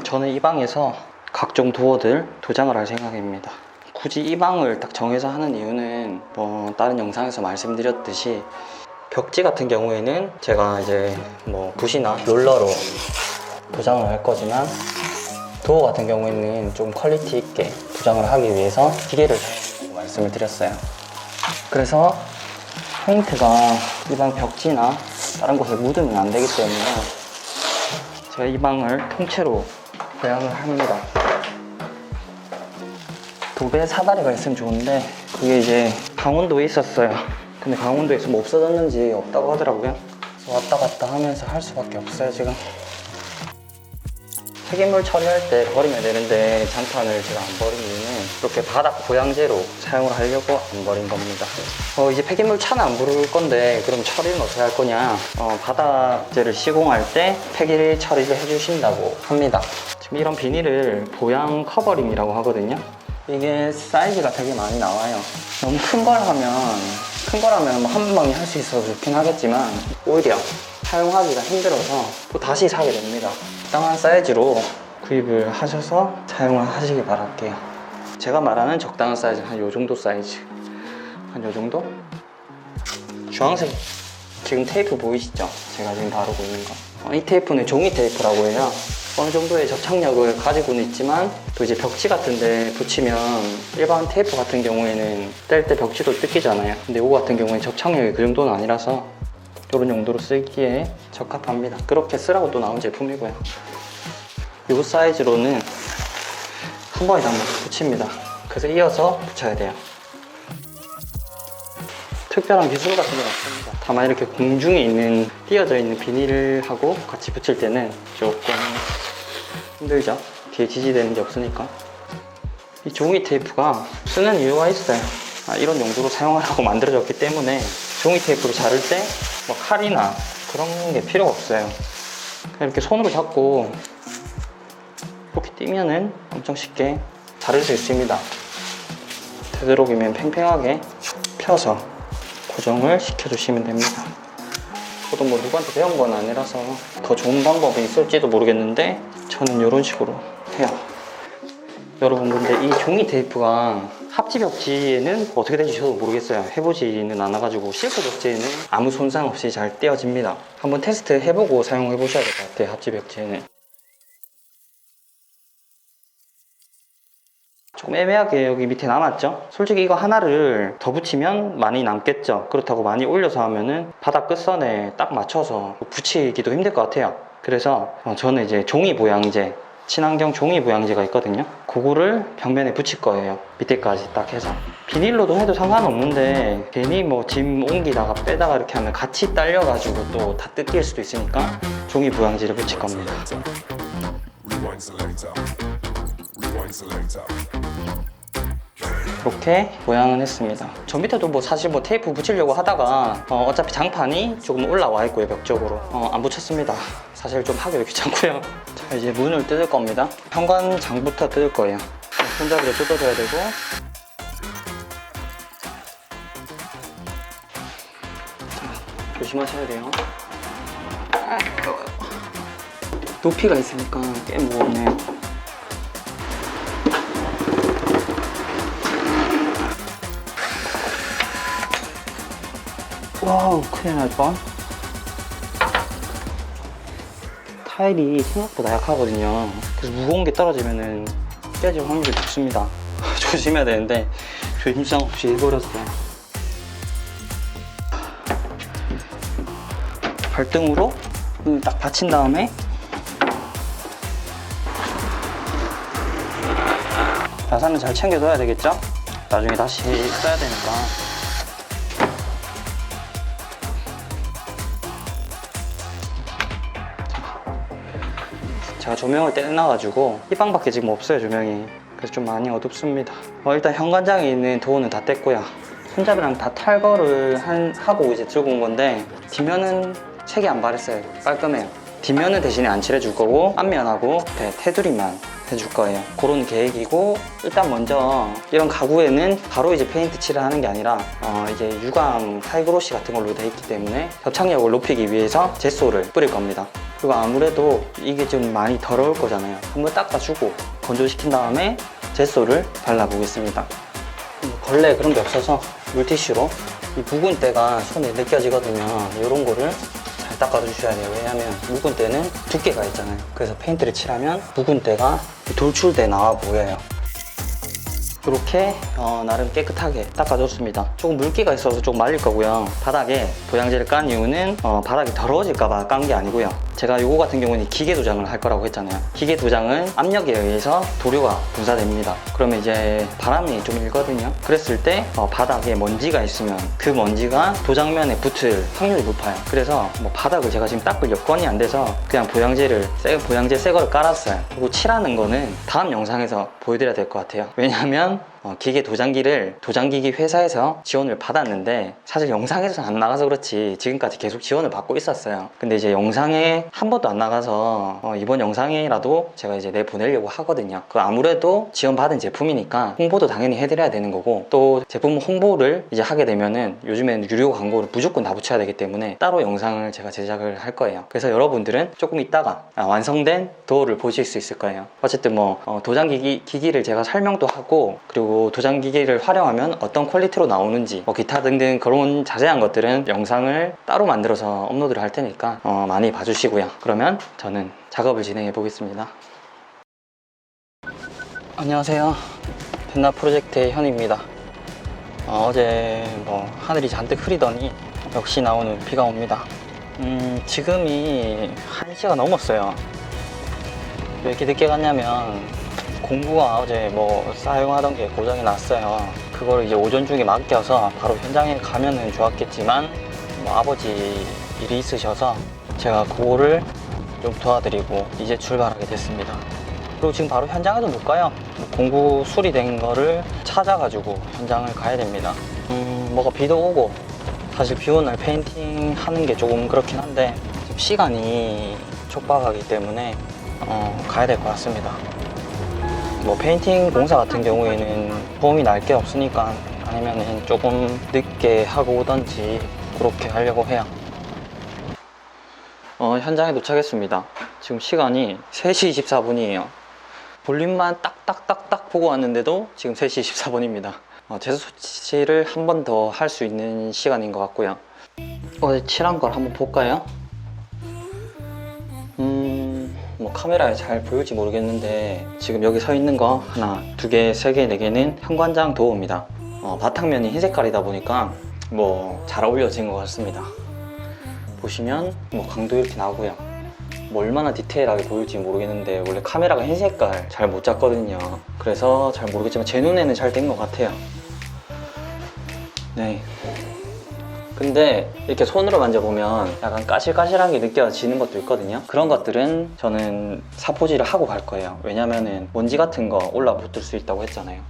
저는 이 방에서 각종 도어들 도장을 할 생각입니다. 굳이 이 방을 딱 정해서 하는 이유는 뭐 다른 영상에서 말씀드렸듯이 벽지 같은 경우에는 제가 이제 뭐 붓이나 롤러로 도장을 할 거지만 도어 같은 경우에는 좀 퀄리티 있게 도장을 하기 위해서 기계를 사용하고 말씀을 드렸어요. 그래서 페인트가 이 방 벽지나 다른 곳에 묻으면 안 되기 때문에 제가 이 방을 통째로 보양을 합니다. 도배 사다리가 있으면 좋은데 그게 이제 강원도에 있었어요. 근데 강원도에서 뭐 없어졌는지 없다고 하더라고요. 그래서 왔다 갔다 하면서 할 수밖에 없어요 지금. 폐기물 처리할 때 버리면 되는데 장판을 제가 안 버린 이유는 이렇게 바닥 보양제로 사용을 하려고 안 버린 겁니다. 이제 폐기물 차는 안 부를 건데 그럼 처리는 어떻게 할 거냐, 바닥재를 시공할 때 폐기 처리를 해주신다고 합니다. 지금 이런 비닐을 보양 커버링이라고 하거든요. 이게 사이즈가 되게 많이 나와요. 너무 큰 걸 하면 한 방에 할 수 있어서 좋긴 하겠지만 오히려 사용하기가 힘들어서 또 다시 사게 됩니다. 적당한 사이즈로 구입을 하셔서 사용을 하시기 바랄게요. 제가 말하는 적당한 사이즈 한 요정도 사이즈, 한 요정도? 주황색 지금 테이프 보이시죠? 제가 지금 바르고 있는 거. 이 테이프는 종이 테이프라고 해요. 어느 정도의 접착력을 가지고는 있지만 또 이제 벽지 같은 데 붙이면 일반 테이프 같은 경우에는 뗄 때 벽지도 뜯기잖아요. 근데 이거 같은 경우에는 접착력이 그 정도는 아니라서 이런 용도로 쓰기에 적합합니다. 그렇게 쓰라고 또 나온 제품이고요. 이 사이즈로는 한 번에 다 붙입니다. 그래서 이어서 붙여야 돼요. 특별한 기술 같은 건 없습니다. 다만 이렇게 공중에 있는 띄어져 있는 비닐하고 같이 붙일 때는 조금 힘들죠. 뒤에 지지되는 게 없으니까. 이 종이 테이프가 쓰는 이유가 있어요. 이런 용도로 사용하라고 만들어졌기 때문에 종이 테이프를 자를 때 뭐 칼이나 그런 게 필요가 없어요. 그냥 이렇게 손으로 잡고 이렇게 띄면은 엄청 쉽게 자를 수 있습니다. 되도록이면 팽팽하게 펴서 고정을 시켜주시면 됩니다. 저도 뭐 누구한테 배운 건 아니라서 더 좋은 방법이 있을지도 모르겠는데 저는 이런 식으로 해요. 여러분, 근데 이 종이 테이프가 합지 벽지에는 어떻게 될지 저도 모르겠어요. 해보지는 않아가지고. 실크 벽지에는 아무 손상 없이 잘 떼어집니다. 한번 테스트 해보고 사용해 보셔야 될 것 같아요. 합지 벽지에는 조금 애매하게 여기 밑에 남았죠? 솔직히 이거 하나를 더 붙이면 많이 남겠죠? 그렇다고 많이 올려서 하면은 바닥 끝선에 딱 맞춰서 붙이기도 힘들 것 같아요. 그래서 저는 이제 종이 보양제, 친환경 종이 보양제가 있거든요. 그거를 벽면에 붙일 거예요. 밑에까지 딱 해서. 비닐로도 해도 상관없는데 괜히 뭐 짐 옮기다가 빼다가 이렇게 하면 같이 딸려가지고 또 다 뜯길 수도 있으니까 종이 보양제를 붙일 겁니다. 이렇게 모양은 했습니다. 저 밑에도 뭐 사실 뭐 테이프 붙이려고 하다가 어차피 장판이 조금 올라와 있고요. 벽 쪽으로 안 붙였습니다. 사실 좀 하기도 귀찮고요. 자, 이제 문을 뜯을 겁니다. 현관장부터 뜯을 거예요. 손잡이를 뜯어줘야 되고, 자, 조심하셔야 돼요. 높이가 있으니까 꽤 무겁네요. 와우, 큰일 날 뻔. 타일이 생각보다 약하거든요. 그래서 무거운 게 떨어지면은 깨질 확률이 높습니다. 조심해야 되는데 조심성 없이 해버렸어요. 발등으로 딱 받친 다음에 나사는 잘 챙겨둬야 되겠죠? 나중에 다시 써야 되니까. 제가 조명을 떼놔가지고 이 방밖에 지금 없어요, 조명이. 그래서 좀 많이 어둡습니다. 일단 현관장에 있는 도어는 다 뗐고요. 손잡이랑 다 탈거를 하고 이제 들고 온 건데, 뒷면은 색이 안 바랬어요. 깔끔해요. 뒷면은 대신에 안 칠해줄 거고 앞면하고 테두리만 해줄 거예요. 그런 계획이고, 일단 먼저 이런 가구에는 바로 이제 페인트 칠을 하는 게 아니라 이제 유광 타이그로시 같은 걸로 돼 있기 때문에 접착력을 높이기 위해서 젯소를 뿌릴 겁니다. 그리고 아무래도 이게 좀 많이 더러울 거잖아요. 한번 닦아주고 건조시킨 다음에 젯소를 발라보겠습니다. 걸레 그런 게 없어서 물티슈로 이 묵은 때가 손에 느껴지거든요. 이런 거를 잘 닦아주셔야 돼요. 왜냐하면 묵은 때는 두께가 있잖아요. 그래서 페인트를 칠하면 묵은 때가 돌출돼 나와 보여요. 이렇게 나름 깨끗하게 닦아줬습니다. 조금 물기가 있어서 좀 말릴 거고요. 바닥에 도장지를 깐 이유는 바닥이 더러워질까봐 깐 게 아니고요. 제가 이거 같은 경우는 기계 도장을 할 거라고 했잖아요. 기계 도장은 압력에 의해서 도료가 분사됩니다. 그러면 이제 바람이 좀 일거든요. 그랬을 때 바닥에 먼지가 있으면 그 먼지가 도장면에 붙을 확률이 높아요. 그래서 뭐 바닥을 제가 지금 닦을 여건이 안 돼서 그냥 보양제 새 거를 깔았어요. 그리고 칠하는 거는 다음 영상에서 보여드려야 될 것 같아요. 왜냐하면 기계 도장기를 도장기기 회사에서 지원을 받았는데 사실 영상에서는 안 나가서 그렇지 지금까지 계속 지원을 받고 있었어요. 근데 이제 영상에 한 번도 안 나가서 이번 영상이라도 제가 이제 내보내려고 하거든요. 그 아무래도 지원받은 제품이니까 홍보도 당연히 해드려야 되는 거고, 또 제품 홍보를 이제 하게 되면은 요즘에는 유료 광고를 무조건 다 붙여야 되기 때문에 따로 영상을 제가 제작을 할 거예요. 그래서 여러분들은 조금 있다가 완성된 도어를 보실 수 있을 거예요. 어쨌든 뭐 도장기기를 제가 설명도 하고, 그리고 도장기기를 활용하면 어떤 퀄리티로 나오는지 기타 등등 그런 자세한 것들은 영상을 따로 만들어서 업로드를 할 테니까 많이 봐주시고요. 그러면 저는 작업을 진행해 보겠습니다. 안녕하세요, 펜나 프로젝트의 현입니다. 어제 하늘이 잔뜩 흐리더니 역시 나오는 비가 옵니다. 지금이 1시가 넘었어요. 왜 이렇게 늦게 갔냐면 공구가 어제 사용하던 게 고장이 났어요. 그걸 이제 오전 중에 맡겨서 바로 현장에 가면은 좋았겠지만 아버지 일이 있으셔서 제가 그거를 좀 도와드리고 이제 출발하게 됐습니다. 그리고 지금 바로 현장에도 못 가요. 공구 수리된 거를 찾아가지고 현장을 가야 됩니다. 비도 오고 사실 비 오는 날 페인팅 하는 게 조금 그렇긴 한데 지금 시간이 촉박하기 때문에 가야 될 것 같습니다. 페인팅 공사 같은 경우에는 도움이 날 게 없으니까 아니면은 조금 늦게 하고 오던지 그렇게 하려고 해요. 현장에 도착했습니다. 지금 시간이 3시 24분이에요. 볼륨만 딱딱딱딱 보고 왔는데도 지금 3시 24분입니다. 제습 소치를 한 번 더 할 수 있는 시간인 것 같고요. 어제 칠한 걸 한번 볼까요? 카메라에 잘 보일지 모르겠는데 지금 여기 서 있는 거 하나, 두 개, 세 개, 네 개는 현관장 도어입니다. 바탕면이 흰 색깔이다 보니까 잘 어울려진 것 같습니다. 보시면 강도 이렇게 나오고요. 얼마나 디테일하게 보일지 모르겠는데 원래 카메라가 흰 색깔 잘 못 잡거든요. 그래서 잘 모르겠지만 제 눈에는 잘 된 것 같아요. 네. 근데 이렇게 손으로 만져보면 약간 까실까실한 게 느껴지는 것도 있거든요. 그런 것들은 저는 사포질을 하고 갈 거예요. 왜냐면은 먼지 같은 거 올라붙을 수 있다고 했잖아요.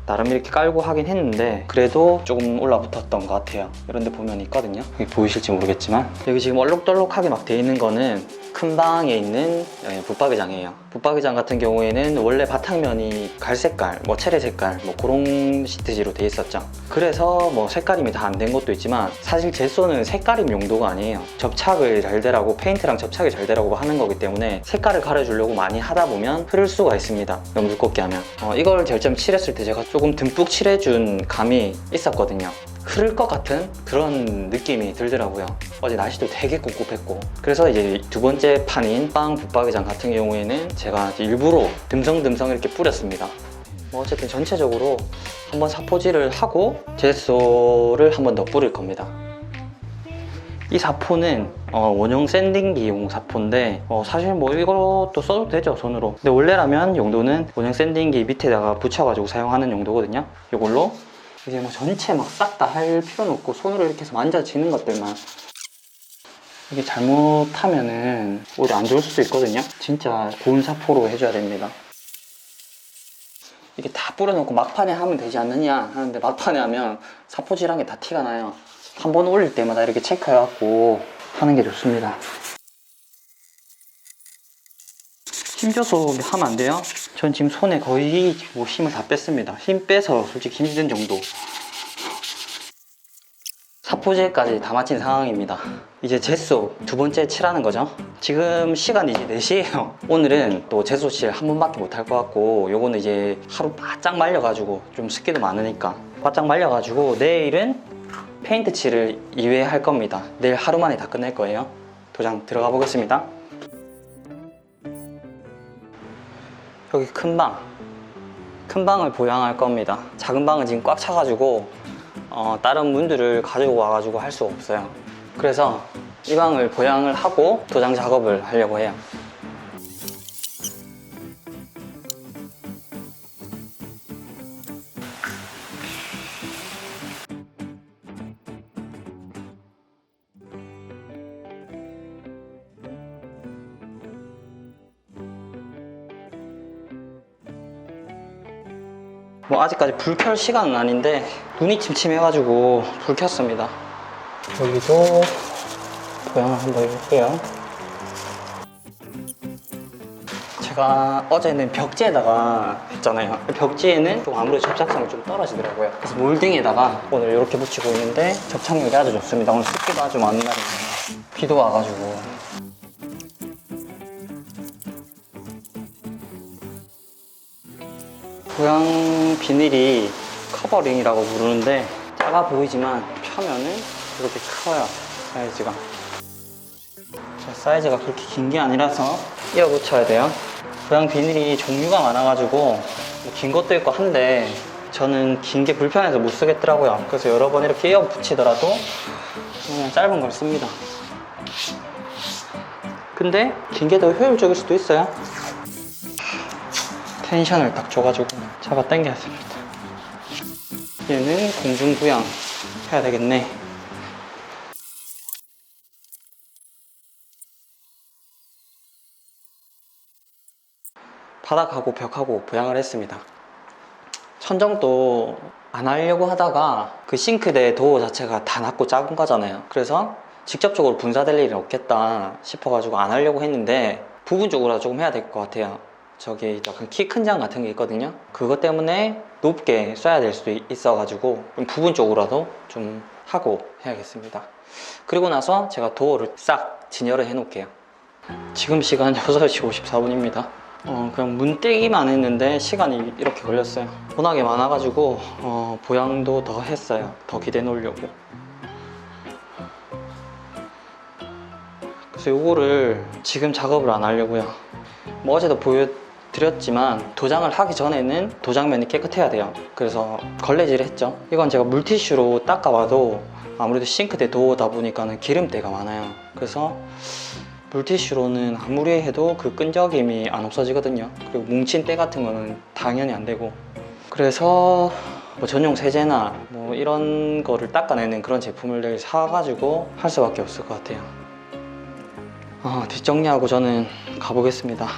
나름 이렇게 깔고 하긴 했는데 그래도 조금 올라붙었던 것 같아요. 이런 데 보면 있거든요. 여기 보이실지 모르겠지만 여기 지금 얼룩덜룩하게 막 돼 있는 거는 큰 방에 있는 붙박이장이에요. 붙박이장 같은 경우에는 원래 바탕면이 갈색깔, 체리 색깔 그런 시트지로 돼 있었죠. 그래서 색깔임이 다 안 된 것도 있지만 사실 젯소는 색깔임 용도가 아니에요. 접착을 잘 되라고, 페인트랑 접착이 잘 되라고 하는 거기 때문에 색깔을 가려주려고 많이 하다 보면 흐를 수가 있습니다. 너무 두껍게 하면. 이걸 절점 칠했을 때 제가 조금 듬뿍 칠해준 감이 있었거든요. 흐를 것 같은 그런 느낌이 들더라고요. 어제 날씨도 되게 꿉꿉했고, 그래서 이제 두 번째 판인 빵 붙박이장 같은 경우에는 제가 일부러 듬성듬성 이렇게 뿌렸습니다. 어쨌든 전체적으로 한번 사포질을 하고 젯소를 한번 더 뿌릴 겁니다. 이 사포는 원형 샌딩기용 사포인데 사실 이것도 써도 되죠, 손으로. 근데 원래라면 용도는 원형 샌딩기 밑에다가 붙여가지고 사용하는 용도거든요. 이걸로 이제 전체 싹 다 할 필요는 없고 손으로 이렇게 해서 만져지는 것들만. 이게 잘못하면은 오히려 안 좋을 수도 있거든요. 진짜 고운 사포로 해줘야 됩니다. 이게 다 뿌려놓고 막판에 하면 되지 않느냐 하는데 막판에 하면 사포질한 게 다 티가 나요. 한 번 올릴 때마다 이렇게 체크해갖고 하는 게 좋습니다. 힘줘서 하면 안 돼요. 전 지금 손에 거의 힘을 다 뺐습니다. 힘 빼서 솔직히 힘든 정도. 사포질까지 다 마친 상황입니다. 이제 제소 두 번째 칠하는 거죠. 지금 시간이 이제 4시예요. 오늘은 또 제소 칠 한 번밖에 못 할 것 같고, 요거는 이제 하루 바짝 말려가지고, 좀 습기도 많으니까 바짝 말려가지고 내일은 페인트 칠을 2회 할 겁니다. 내일 하루 만에 다 끝낼 거예요. 도장 들어가 보겠습니다. 여기 큰 방을 보양할 겁니다. 작은 방은 지금 꽉 차가지고 다른 문들을 가지고 와가지고 할 수가 없어요. 그래서 이 방을 보양을 하고 도장 작업을 하려고 해요. 뭐 아직까지 불 켤 시간은 아닌데 눈이 침침해가지고 불 켰습니다. 여기도 보양을 한번 해볼게요. 제가 어제는 벽지에다가 했잖아요. 벽지에는 좀 아무래도 접착성이 좀 떨어지더라고요. 그래서 몰딩에다가 오늘 이렇게 붙이고 있는데 접착력이 아주 좋습니다. 오늘 습기도 아주 많은 날이에요. 비도 와가지고. 보양 비닐이 커버링이라고 부르는데 작아 보이지만 펴면은 이렇게 커요. 사이즈가. 사이즈가 그렇게 긴 게 아니라서 이어 붙여야 돼요. 보양 비닐이 종류가 많아가지고 긴 것도 있고 한데 저는 긴 게 불편해서 못 쓰겠더라고요. 그래서 여러 번 이렇게 이어 붙이더라도 그냥 짧은 걸 씁니다. 근데 긴 게 더 효율적일 수도 있어요. 텐션을 딱 줘가지고 잡아 당겨야 됩니다. 얘는 공중부양 해야 되겠네. 바닥하고 벽하고 보양을 했습니다. 천정도 안 하려고 하다가 그 싱크대 도어 자체가 다 낮고 작은 거잖아요. 그래서 직접적으로 분사될 일이 없겠다 싶어가지고 안 하려고 했는데 부분적으로 조금 해야 될 것 같아요. 저기 약간 키 큰 장 같은 게 있거든요. 그것 때문에 높게 써야 될 수도 있어가지고 부분적으로라도 좀 하고 해야겠습니다. 그리고 나서 제가 도어를 싹 진열을 해 놓을게요. 지금 시간 6시 54분입니다. 그냥 문 떼기만 했는데 시간이 이렇게 걸렸어요. 워낙에 많아가지고 보양도 더 했어요. 더 기대 놓으려고. 그래서 요거를 지금 작업을 안 하려고요. 뭐 어제도 보여드렸지만 도장을 하기 전에는 도장면이 깨끗해야 돼요. 그래서 걸레질을 했죠. 이건 제가 물티슈로 닦아봐도 아무래도 싱크대 도어다 보니까는 기름때가 많아요. 그래서 물티슈로는 아무리 해도 그 끈적임이 안 없어지거든요. 그리고 뭉친 때 같은 거는 당연히 안 되고. 그래서 뭐 전용 세제나 뭐 이런 거를 닦아내는 그런 제품을 내일 사가지고 할 수밖에 없을 것 같아요. 뒷정리하고 저는 가보겠습니다.